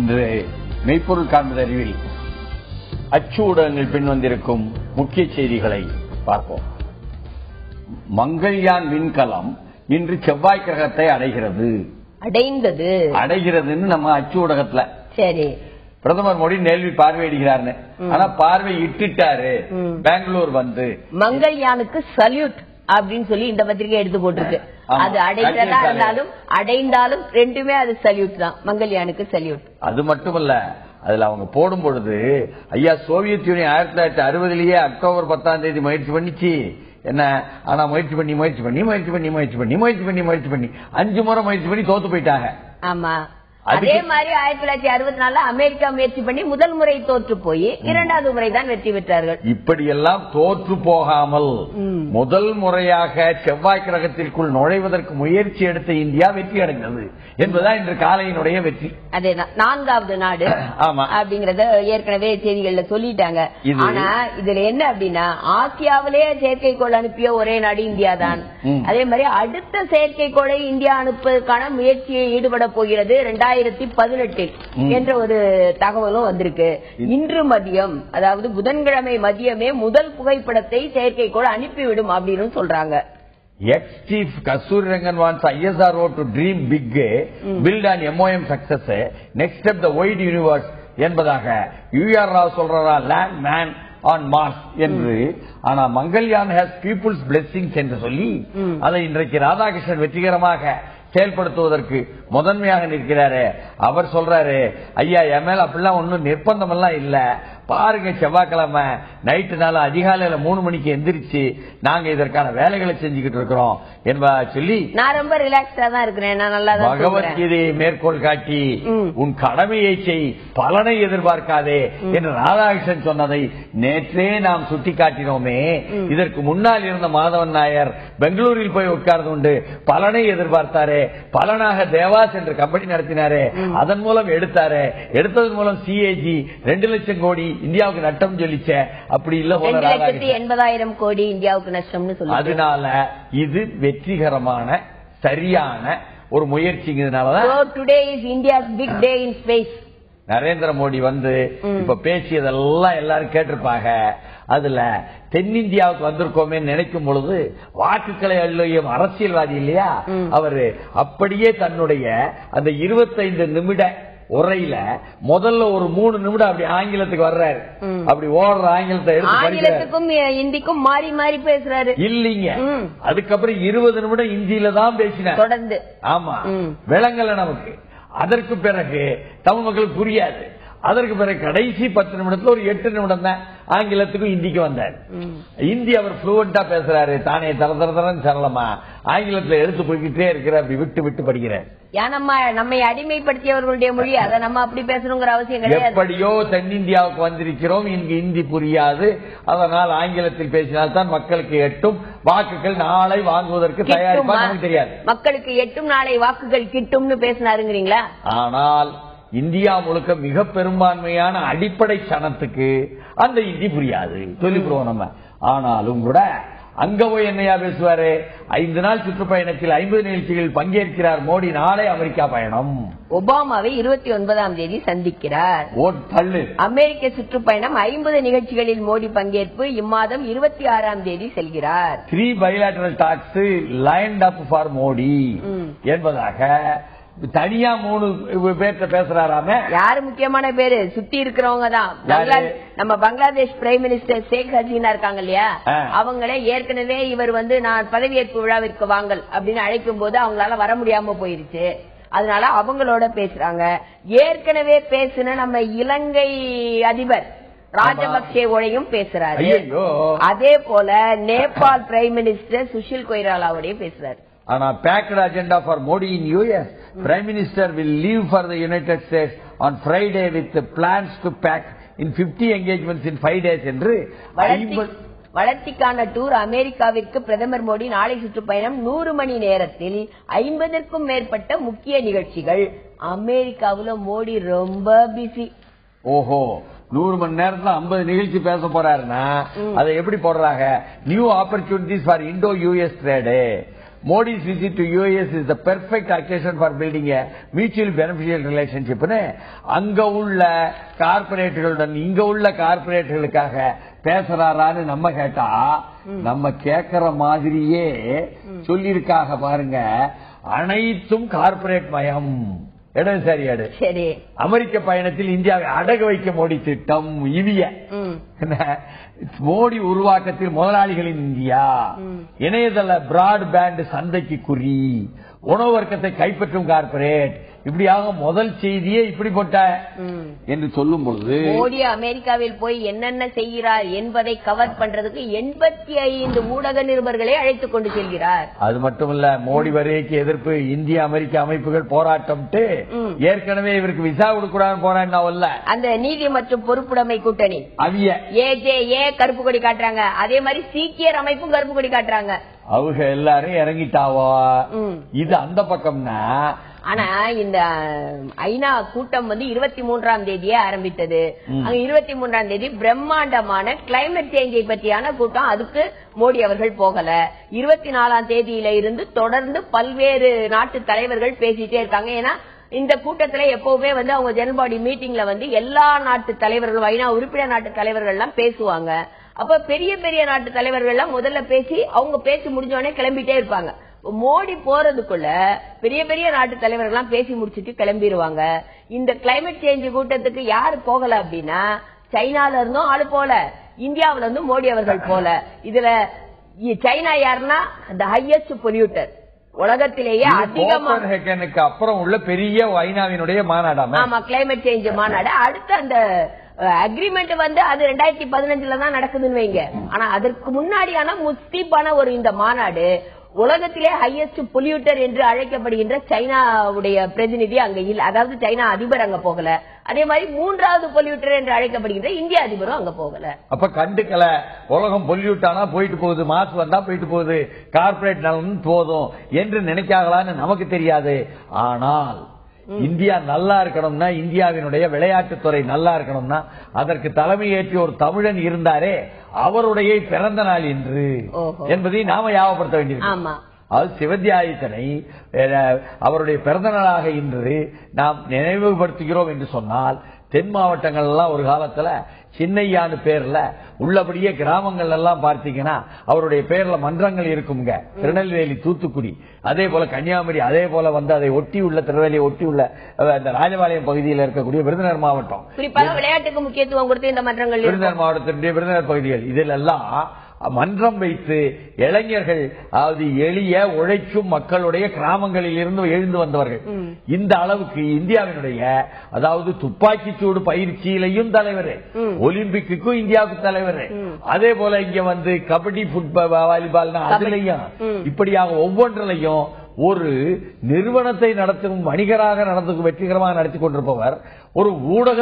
இன்று மெய்ப்பொருள் காண்பது அறிவில் அச்சு ஊடகங்கள் பின் வந்திருக்கும் முக்கிய செய்திகளை பார்ப்போம். மங்கள்யான் விண்கலம் இன்று செவ்வாய் கிரகத்தை அடைகிறதுன்னு நம்ம அச்சு ஊடகத்துல சரி பிரதமர் மோடி நேர்வி பார்வையிடுகிறார். ஆனா பார்வை இட்டுட்டாரு. பெங்களூர் வந்து மங்கள்யானுக்கு சல்யூட் அப்படின்னு சொல்லி இந்த பத்திரிகை எடுத்து போட்டிருக்கு. அது அடைகிறதா இருந்தாலும் அடைந்தாலும் ரெண்டுமே அது சல்யூட் தான். மங்கள்யானுக்கு சல்யூட். அது மட்டுமல்ல, அதுல அவங்க போடும் பொழுது ஐயா சோவியத் யூனியன் 1960 அக்டோபர் 10 முயற்சி பண்ணிச்சு என்ன, ஆனா முயற்சி பண்ணி 5 முறை முயற்சி பண்ணி தோத்து போயிட்டாங்க. ஆமா, அதே மாதிரி 1964 அமெரிக்கா முயற்சி பண்ணி முதல் முறை தோற்று போய் 2வது முறை தான் வெற்றி பெற்றார்கள். இப்படியெல்லாம் தோற்று போகாமல் முதல் முறையாக செவ்வாய் கிரகத்திற்குள் நுழைவதற்கு முயற்சி எடுத்த இந்தியா வெற்றி அடைந்தது என்பதுதான் இன்று காலையினுடைய வெற்றி. அதேதான் 4வது நாடு அப்படிங்கறத ஏற்கனவே செய்திகள்ல சொல்லிட்டாங்க. ஆனா இதுல என்ன அப்படின்னா, ஆசியாவிலே செயற்கைக்கோள் அனுப்பிய ஒரே நாடு இந்தியா தான். அதே மாதிரி அடுத்த செயற்கைக்கோளை இந்தியா அனுப்புவதற்கான முயற்சியை ஈடுபட போகிறது 2018 என்ற ஒரு தகவலும் வந்திருக்கு. இன்று மதியம், அதாவது புதன்கிழமை மதியமே முதல் புகைப்படத்தை செயற்கைக்கோள் அனுப்பிவிடும் அப்படின்னு சொல்றாங்க. Ex-Chief Kasturi Rangan wants ISRO to dream big, build on MOM success, next step the wide universe என்பதாக UR ராவ் சொல்றாரா, land man on Mars என்று. ஆனா மங்கள்யான் has people's blessings என்று சொல்லி அதை இன்றைக்கு ராதாகிருஷ்ணன் வெற்றிகரமாக செயல்படுத்துவதற்கு முதன்மையாக நிற்கிறாரு. அவர் சொல்றாரு, ஐயா என் மேல அப்படிலாம் ஒன்னும் நிர்பந்தம் எல்லாம் இல்ல, பாருங்க செவ்வாய்க்கிழமை நைட்டு நாள் அதிகாலையில 3 மணிக்கு எந்திரிச்சு நாங்க இதற்கான வேலைகளை செஞ்சுக்கிட்டு இருக்கிறோம் என்பதா சொல்லி நான் ரொம்ப ரிலாக்ஸா தான் இருக்கிறேன். பகவத்கீதையை மேற்கோள் காட்டி உன் கடமையை செய், பலனை எதிர்பார்க்காதே என்று ராதாகிருஷ்ணன் சொன்னதை நேற்றே நாம் சுட்டி காட்டினோமே. இதற்கு முன்னால் இருந்த மாதவன் நாயர் பெங்களூரில் போய் உட்கார்ந்து கொண்டு பலனை எதிர்பார்த்தாரு. பலனாக தேவாஸ் என்ற கம்பெனி நடத்தினாரு, அதன் மூலம் எடுத்ததன் மூலம் சிஏஜி 2 லட்சம் கோடி இந்தியாவுக்கு நட்டம் சொல்லிச்ச. அப்படி இல்ல, 2,80,000 கோடி இந்தியாவுக்கு நஷ்டம்னு சொல்லி. அதனால இது வெற்றிகரமான சரியான ஒரு முயற்சிங்கிறதுனாலதான் today is India's big day in space. Narendra Modi வந்து இப்ப பேசியதெல்லாம் எல்லாரும் கேட்டிருப்பாங்க. அதுல தென்னிந்தியாவுக்கு வந்திருக்கோமே நினைக்கும் பொழுது வாக்குகளை அள்ளியும் அரசியல்வாதி இல்லையா, அவரு அப்படியே தன்னுடைய அந்த 25 நிமிட உரையில முதல்ல ஒரு 3 நிமிடம் அப்படி ஆங்கிலத்துக்கு வர்றாரு. அப்படி ஓடுற ஆங்கிலத்தை ஆங்கிலத்துக்கும் இந்திக்கும் மாறி மாறி பேசுறாரு இல்லீங்க. அதுக்கப்புறம் 20 நிமிடம் இந்தியில தான் பேசினார் தொடர்ந்து. ஆமா, விளங்கல நமக்கு. அதற்கு பிறகு தமிழ் மக்களுக்கு புரியாது. அதற்கு பிறகு கடைசி 10 நிமிடத்துல ஒரு 8 நிமிடம் தான் ஆங்கிலத்துக்கும் இந்திக்கு வந்தார். இந்தி அவர் ஃப்ளூவெண்டா பேசுறாரு, தானே தரதரன்னு சரளமா ஆங்கிலத்துல எடுத்து போய்கிட்டே இருக்கிற, அப்படி விட்டு விட்டு படிக்கிறார். நம்மை அடிமைப்படுத்தியவர்களுடைய மொழி, அதை நம்ம அப்படி பேசணுங்கிற அவசியம் கிடையாது. எப்படியோ தென்னிந்தியாவுக்கு வந்திருக்கிறோம், இங்கு இந்தி புரியாது, அதனால் ஆங்கிலத்தில் பேசினால்தான் மக்களுக்கு எட்டும், வாக்குகள் நாளை வாங்குவதற்கு தயாரிப்பா நமக்கு தெரியாது. மக்களுக்கு எட்டும், நாளை வாக்குகள் கிட்டும்னு பேசினாருங்கிறீங்களா? ஆனால் இந்தியா முழுக்க மிக பெரும்பான்மையான அடிப்படை சனத்துக்கு அந்த இந்தி புரியாது, சொல்லிக்கிறோம் நம்ம. ஆனாலும் கூட அங்க போய் என்னையா பேசுவாரு. 5 நாள் சுற்றுப்பயணத்தில் 50 நிகழ்ச்சிகளில் பங்கேற்கிறார் மோடி. நாளை அமெரிக்கா பயணம். ஒபாமாவை 29ஆம் தேதி சந்திக்கிறார். அமெரிக்க சுற்றுப்பயணம் 50 நிகழ்ச்சிகளில் மோடி பங்கேற்பு. இம்மாதம் 26ஆம் தேதி செல்கிறார். 3 bilateral talks lined up for Modi என்பதாக தனியா 3 பேர்த்த பேசுறாராம. யாரு முக்கியமான பேரு? சுத்தி இருக்கிறவங்க தான். நம்ம பங்களாதேஷ் பிரைம் மினிஸ்டர் ஷேக் ஹசீனா இருக்காங்க இல்லையா, அவங்களே ஏற்கனவே இவர் வந்து நான் பதவியேற்பு விழாவிற்கு வாங்கல் அப்படின்னு அழைக்கும் போது அவங்களால வர முடியாம போயிருச்சு. அதனால அவங்களோட பேசுறாங்க. ஏற்கனவே பேசுன நம்ம இலங்கை அதிபர் ராஜபக்சேவோடையும் பேசுறாரு. அதே போல நேபாள் பிரைம் மினிஸ்டர் சுஷில் கொய்ராலாவோடையும் பேசுறாரு. ஆனா packed agenda for Modi in US. Prime Minister will leave for the United States on Friday with plans to pack in 50 engagements in 5 days என்று வளர்ச்சிக்கான டூர். அமெரிக்காவிற்கு பிரதமர் மோடி நாளை சுற்றுப்பயணம். 100 மணி நேரத்தில் 50க்கும் மேற்பட்ட முக்கிய நிகழ்ச்சிகள். அமெரிக்காவுல மோடி ரொம்ப பிஸி. ஓஹோ, 100 மணி நேரத்துல 50 நிகழ்ச்சி பேச போறாருன்னா அதை எப்படி போடுறாங்க? New opportunities for Indo US trade, Modi's visit to US is the perfect occasion for building a mutually beneficial relationship. அங்க உள்ள கார்ப்பரேட்டுகளுடன் இங்க உள்ள கார்ப்பரேட்டுகளுக்காக பேசுறாரான்னு நம்ம கேட்டா நம்ம கேட்கிற மாதிரியே சொல்லியிருக்காக பாருங்க. அனைத்தும் கார்ப்பரேட் மயம். இடம் சரியாடு. சரி. அமெரிக்க பயணத்தில் இந்தியாவை அடகு வைக்க மோடி திட்டம் இவிய மோடி உருவாக்கத்தில் முதலாளிகளின் இந்தியா, இணையதள பிராட்பேண்ட் சந்தைக்கு குறி, உணவு வர்க்கத்தை கைப்பற்றும் கார்ப்பரேட், இப்படியாக முதல் செய்தியே இப்படி போட்ட என்று சொல்லும் பொழுது மோடி அமெரிக்காவில் போய் என்னென்ன செய்கிறார் என்பதை கவர் பண்றதுக்கு 85 ஊடக நிருபர்களை அழைத்துக் கொண்டு செல்கிறார். அது மட்டுமல்ல, மோடி வருகைக்கு எதிர்ப்பு இந்திய அமெரிக்க அமைப்புகள் போராட்டம். ஏற்கனவே இவருக்கு விசா கொடுக்கூடாது போராடினாவல்ல அந்த நீதி மற்றும் பொறுப்புடைமை கூட்டணி அவிய ஏஜேஏ கருப்பு கொடி காட்டுறாங்க. அதே மாதிரி சீக்கியர் அமைப்பும் கருப்பு கொடி காட்டுறாங்க. அவங்க எல்லாரும் இறங்கிட்டாவா. இது அந்த பக்கம்னா. ஆனா இந்த ஐநா கூட்டம் 23ஆம் தேதியே ஆரம்பித்தது. அங்க 23ஆம் தேதி பிரம்மாண்டமான கிளைமேட் சேஞ்சை பற்றியான கூட்டம். அதுக்கு மோடி அவர்கள் போகல. 24ஆம் தேதியில இருந்து தொடர்ந்து பல்வேறு நாட்டு தலைவர்கள் பேசிட்டே இருக்காங்க. ஏன்னா இந்த கூட்டத்துல எப்பவுமே அவங்க ஜெனரல் பாடி மீட்டிங்ல எல்லா நாட்டு தலைவர்களும் ஐநா உறுப்பினர் நாட்டு தலைவர்கள் எல்லாம் பேசுவாங்க. அப்ப பெரிய பெரிய நாட்டு தலைவர்கள் எல்லாம் முதல்ல பேசி அவங்க பேசி முடிஞ்சோடனே கிளம்பிட்டே இருப்பாங்க. மோடி போறதுக்குள்ள பெரிய பெரிய நாட்டு தலைவர்கள் எல்லாம் பேசி முடிச்சுட்டு கிளம்பிடுவாங்க. இந்த கிளைமேட் சேஞ்ச் கூட்டத்துக்கு யாரு போகல அப்படின்னா சைனால இருந்தும் ஆளு போல, இந்தியாவில இருந்தும் மோடி அவர்கள் போல. இதுல சைனா யாருன்னா த ஹையஸ்ட் பொல்யூட்டர் உலகத்திலேயே அதிகமாக அப்புறம் உள்ள பெரிய ஐநாவினுடைய மாநாடு. ஆமா, கிளைமேட் சேஞ்ச் மாநாடு. அடுத்து அந்த அக்ரிமெண்ட் அது 2015 தான் நடக்குதுன்னு வைங்க. ஆனா அதற்கு முன்னாடியான முஸ்தீப்பான ஒரு இந்த மாநாடு உலகத்திலே ஹையஸ்ட் பொல்யூட்டர் என்று அழைக்கப்படுகின்ற சைனாவுடைய பிரதிநிதி அங்க இல்ல. அதாவது சைனா அதிபர் அங்க போகல. அதே மாதிரி 3வது பொல்யூட்டர் என்று அழைக்கப்படுகின்ற இந்திய அதிபரும் அங்க போகல. அப்ப கண்டுக்கல. உலகம் பொல்யூட் ஆனா போயிட்டு போகுது, மாசு வந்தா போயிட்டு போகுது, கார்பரேட் நலன் போதும் என்று நினைக்காங்களான்னு நமக்கு தெரியாது. ஆனால் இந்தியா நல்லா இருக்கணும்னா, இந்தியாவினுடைய விளையாட்டுத்துறை நல்லா இருக்கணும்னா அதற்கு தலைமையேற்றி ஒரு தமிழன் இருந்தாரே, அவருடைய பிறந்த நாள் இன்று என்பதை நாம ஞாபகப்படுத்த வேண்டியிருக்கு. அது சிவத்தியாதித்தனை அவருடைய பிறந்த நாளாக இன்று நாம் நினைவுபடுத்துகிறோம் என்று சொன்னால், தென் மாவட்டங்கள் எல்லாம் ஒரு காலத்துல சின்னையான்னு பேர்ல உள்ளபடியே கிராமங்கள் எல்லாம் பார்த்தீங்கன்னா அவருடைய பேர்ல மன்றங்கள் இருக்குங்க. திருநெல்வேலி, தூத்துக்குடி, அதே போல கன்னியாகுமரி, அதே போல அதை ஒட்டி உள்ள திருநெல்வேலியை ஒட்டி உள்ள இந்த ராஜபாளையம் பகுதியில் இருக்கக்கூடிய விருதுநகர் மாவட்டம், குறிப்பாக விளையாட்டுக்கு முக்கியத்துவம் கொடுத்து இந்த மன்றங்கள், விருதுநகர் மாவட்டத்தினுடைய விருதுநகர் பகுதிகள், இதில் எல்லாம் மன்றம் வைத்து இளைஞர்கள், அதாவது எளிய உழைக்கும் மக்களுடைய கிராமங்களில் இருந்து எழுந்து வந்தவர்கள் இந்த அளவுக்கு இந்தியாவினுடைய, அதாவது துப்பாக்கி சூடு பயிற்சியிலையும் தலைவர், ஒலிம்பிக்கும் இந்தியாவுக்கு தலைவர், அதே போல இங்க கபடி, ஃபுட்பால், வாலிபால் அதுலயும் இப்படியாக ஒவ்வொன்றிலையும் ஒரு நிறுவனத்தை நடத்தும் வணிகராக வெற்றிகரமாக நடத்தி கொண்டிருப்பவர், ஒரு ஊடக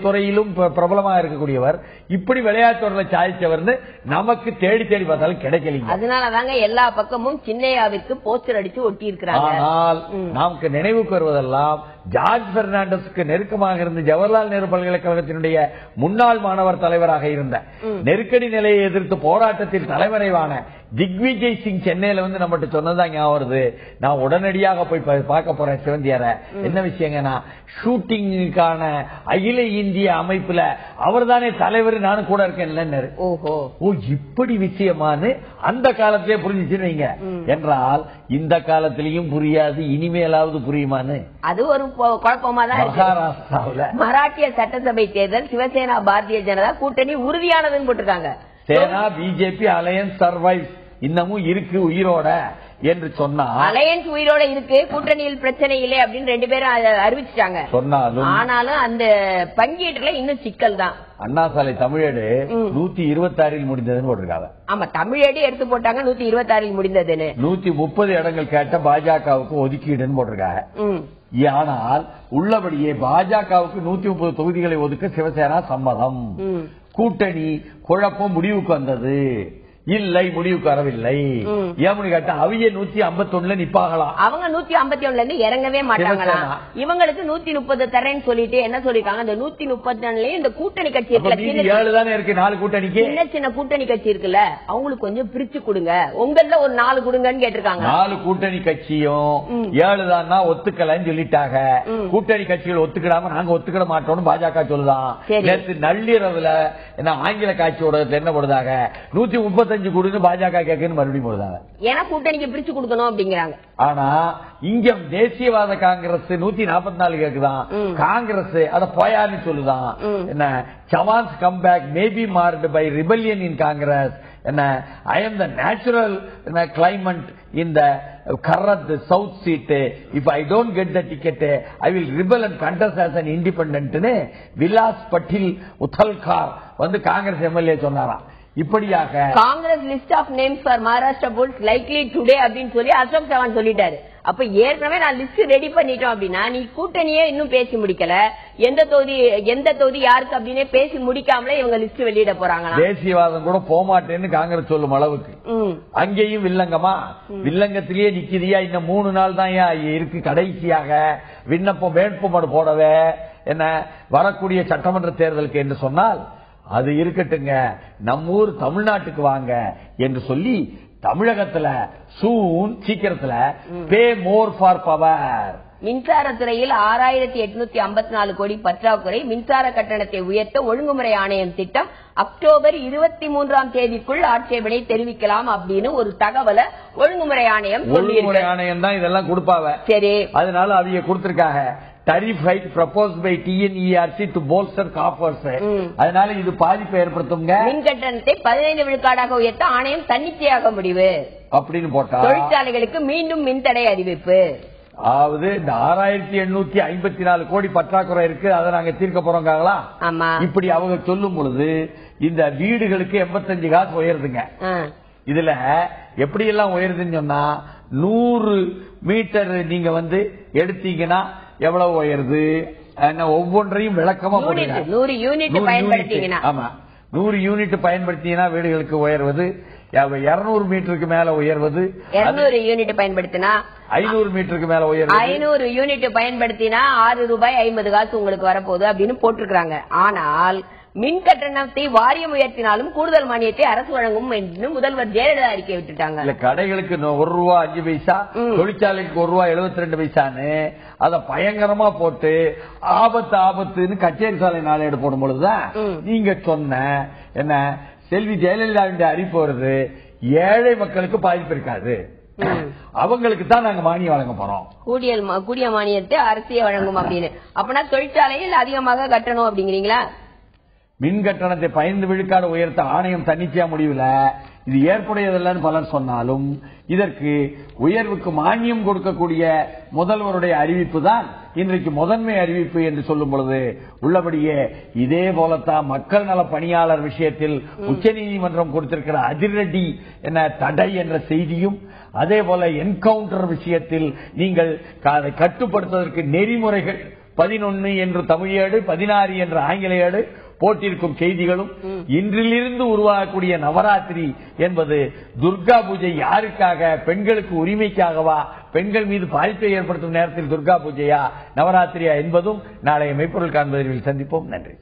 துறையிலும் பிரபலமாக இருக்கக்கூடியவர், இப்படி விளையாட்டுல சாதிச்சவர் நமக்கு தேடி தேடி பார்த்தாலும் கிடைக்கல. அதனாலதாங்க எல்லா பக்கமும் சின்னையாவிற்கு போஸ்டர் அடிச்சு ஒட்டி இருக்கிறாங்க. ஆனால் நமக்கு நினைவுக்கு வருவதெல்லாம் ஜார்ஜ் பெர்னாண்டஸுக்கு நெருக்கமாக இருந்த ஜவஹர்லால் நேரு பல்கலைக்கழகத்தினுடைய முன்னாள் மாணவர் தலைவராக இருந்த, நெருக்கடி நிலையை எதிர்த்து போராட்டத்தில் தலைமறைவான திக்விஜய் சிங் சென்னையில நம்மகிட்ட சொன்னதான் ஞாபகம் வருது. நான் உடனடியாக போய் பார்க்க போறேன் சிவந்தியார. என்ன விஷயங்கன்னா, ஷூட்டிங்குக்கான அகில இந்திய அமைப்புல அவர் தானே தலைவர், நானும் கூட இருக்கேன். ஓஹோ, இப்படி விஷயமானு அந்த காலத்திலே புரிஞ்சுச்சுன்னு என்றால் இந்த காலத்திலையும் புரியாது, இனிமேலாவது புரியுமான்னு அது ஒரு குழப்பமா தான். மகாராஷ்டிராவில் மராட்டிய சட்டசபை தேர்தல் சிவசேனா பாரதிய ஜனதா கூட்டணி உறுதியானதுன்னு போட்டிருக்காங்க. சேனா பிஜேபி அலையன்ஸ் சர்வைவ்ஸ், இன்னமும் இருக்கு உயிரோட என்று சொன்னால், அலையன்ஸ் உயிரோட இருக்கு, கூட்டணியில் பிரச்சனை இல்லை அப்படின்னு 2 பேரும் அறிவிச்சிட்டாங்க. சொன்னாலும் ஆனாலும் அந்த பங்கீட்டுல இன்னும் சிக்கல் தான். அண்ணா சாலை தமிழேடு 126 முடிந்ததுன்னு போட்டிருக்காங்க. ஆமா, தமிழேடு எடுத்து போட்டாங்க 126 முடிந்ததுன்னு. 130 இடங்கள் கேட்ட பாஜகவுக்கு ஒதுக்கீடுன்னு போட்டிருக்காங்க. ஆனால் உள்ளபடியே பாஜகவுக்கு 130 தொகுதிகளை ஒதுக்க சிவசேனா சம்மதம். கூட்டணி குழப்பம் முடிவுக்கு வந்தது. இல்லை, முடிவுக்கு வரவில்லை. ஏன் கேட்டா அவிய 151 நிப்பாகலாம். அவங்க 151 இருந்து இறங்கவே மாட்டாங்களா? இவங்களுக்கு 130 தரேன்னு சொல்லிட்டு என்ன சொல்லிருக்காங்க, அந்த 131 இந்த கூட்டணி கட்சி இருக்குல்ல, 7 தானே இருக்கு, 4 கூட்டணிக்கு சின்ன சின்ன கூட்டணி கட்சி இருக்குல்ல, அவங்களுக்கு கொஞ்சம் பிரிச்சு கொடுங்க, உங்கள ஒரு 4 கொடுங்கன்னு கேட்டிருக்காங்க. 4 கூட்டணி கட்சியும் 7 தான் ஒத்துக்கலன்னு சொல்லிட்டாங்க. கூட்டணி கட்சிகள் ஒத்துக்கிடாம நாங்க ஒத்துக்கிட மாட்டோம்னு பாஜக சொல்லுதான். நேற்று நள்ளிரவுல என்ன ஆங்கில காட்சியோட என்ன போடுறாங்க, 135 கொடுன்னு பாஜக கேட்கன்னு மறுபடியும் போடுறாங்க. ஏன்னா கூட்டணிக்கு பிரிச்சு கொடுக்கணும் அப்படிங்கிறாங்க. ஆனா இங்க தேசியவாத காங்கிரஸ் 144 கேக்குதான், காங்கிரஸ் அத போயான்னு சொல்லுதான். என்ன Chavan's come back may be marred by rebellion in Congress. என்ன I am the natural climate in the Karad south seat. If I don't get the ticket I will rebel and contest as an இண்டிபெண்டன்ட்னு விலாஸ் பட்டேல் உத்தல்கார் வந்து காங்கிரஸ் எம்எல்ஏ சொன்னாராம். இப்படியாக Congress list of names for Maharashtra polls likely today அப்படின்னு சொல்லி அசோக் சவான் சொல்லிட்டாரு. அப்ப ஏற்கனவே நான் லிஸ்ட் ரெடி பண்ணிட்டோம் அப்படின்னா, நீ கூட்டணியே இன்னும் பேசி முடிக்கல, எந்த தொகுதி யாருக்கு அப்படின்னு பேசி முடிக்காமலே இவங்க லிஸ்ட் வெளியிட போறாங்க. தேசியவாதம் கூட போமாட்டேன்னு காங்கிரஸ் சொல்லும் அளவுக்கு அங்கேயும் வில்லங்கமா, வில்லங்கத்திலேயே நிக்கிறியா, இன்னும் 3 நாள் தான் இருக்கு கடைசியாக விண்ணப்பம் வேட்புமனு போடவே என்ன வரக்கூடிய சட்டமன்ற தேர்தலுக்கு என்று சொன்னால், அது இருக்கட்டுங்க, நம்ம ஊர் தமிழ்நாட்டுக்கு வாங்க என்று சொல்லி தமிழகத்துல சீக்கிரத்துல பே மோர் ஃபார் பவர். மின்சாரத்துறையில் 6854 கோடி பற்றாக்குறை, மின்சார கட்டணத்தை உயர்த்த ஒழுங்குமுறை ஆணையம் திட்டம் அக்டோபர் 23ஆம் தேதிக்குள் ஆட்சேபனை தெரிவிக்கலாம் அப்படின்னு ஒரு தகவலை ஒழுங்குமுறை ஆணையம் ஒழுங்குமுறை ஆணையம் தான் இதெல்லாம் கொடுப்பாங்க. சரி, அதனால அவங்க கொடுத்திருக்காங்க tariff hike proposed by TNERC to bolster coffers. அதனால இது பாதிப்பை ஏற்படுத்துங்க. மின் கட்டணத்தை 15 விழுக்காடாக உயர்த்த ஆணையம் தன்னிச்சையாக முடிவு அப்படின்னு போட்டா தொழிற்சாலைகளுக்கு மீண்டும் மின்தடை அறிவிப்பு. அதாவது இந்த 6854 கோடி பற்றாக்குறை இருக்கு, அதை நாங்க தீர்க்க போறோங்களா? இப்படி அவங்க சொல்லும் பொழுது இந்த வீடுகளுக்கு 85 காசு உயருதுங்க. இதுல எப்படி எல்லாம் உயருதுன்னு சொன்னா, 100 மீட்டர் நீங்க வந்து எடுத்தீங்கன்னா எவ்வளவு உயருது, ஒவ்வொன்றையும் விளக்கமா 100 யூனிட் பயன்படுத்தீங்கன்னா, ஆமா 100 யூனிட் பயன்படுத்தினா வீடுகளுக்கு உயர்வது, 200 மீட்டருக்கு மேல உயர்வது, 200 யூனிட் பயன்படுத்தினா 500 மீட்டருக்கு மேல உயர்வு, 500 யூனிட் பயன்படுத்தினா ₹6.50 உங்களுக்கு வரப்போகுது அப்படின்னு போட்டிருக்காங்க. ஆனால் மின் கட்டணத்தை வாரியம் உயர்த்தினாலும் கூடுதல் மானியத்தை அரசு வழங்கும் என்று முதல்வர் ஜெயலலிதா அறிக்கை விட்டுட்டாங்க. கடைகளுக்கு ₹1.05, தொழிற்சாலைக்கு ₹1.72 அத பயங்கரமா போட்டு ஆபத்துன்னு கச்சேரி சாலை நாளேடு போடும் பொழுதுதான் நீங்க சொன்ன என்ன செல்வி ஜெயலலிதாவுடைய அறிவிப்பு வருது, ஏழை மக்களுக்கு பாதிப்பு இருக்காது, அவங்களுக்கு தான் நாங்க மானியம் வழங்க போறோம், கூடிய மானியத்தை அரசியே வழங்கும் அப்படின்னு. அப்படின்னா தொழிற்சாலையில் அதிகமாக கட்டணும் அப்படிங்கிறீங்களா? மின் கட்டணத்தை 15 விழுக்காடு உயர்த்த ஆணையம் தன்னிச்சையா முடியல, இது ஏற்புடையதல்லன்னு பலர் சொன்னாலும் இதற்கு உயர்வுக்கு மானியம் கொடுக்கக்கூடிய முதல்வருடைய அறிவிப்பு தான் இன்றைக்கு முதன்மை அறிவிப்பு என்று சொல்லும் பொழுது உள்ளபடியே இதே போலத்தான் மக்கள் நல பணியாளர் விஷயத்தில் உச்சநீதிமன்றம் கொடுத்திருக்கிற அதிரடி என்ன தடை என்ற செய்தியும், அதே போல என்கவுண்டர் விஷயத்தில் நீங்கள் அதை கட்டுப்படுத்துவதற்கு நெறிமுறைகள் 11 என்று தமிழ் ஏடு, 16 என்ற ஆங்கில ஏடு போட்டிருக்கும் செய்திகளும், இன்றிலிருந்து உருவாகக்கூடிய நவராத்திரி என்பது துர்கா பூஜை யாருக்காக, பெண்களுக்கு உரிமைக்காகவா, பெண்கள் மீது பாதிப்பை ஏற்படுத்தும் நேரத்தில் துர்கா பூஜையா நவராத்திரியா என்பதும் நாளைய மெய்ப்பொருள் காண்பதில் சந்திப்போம். நன்றி.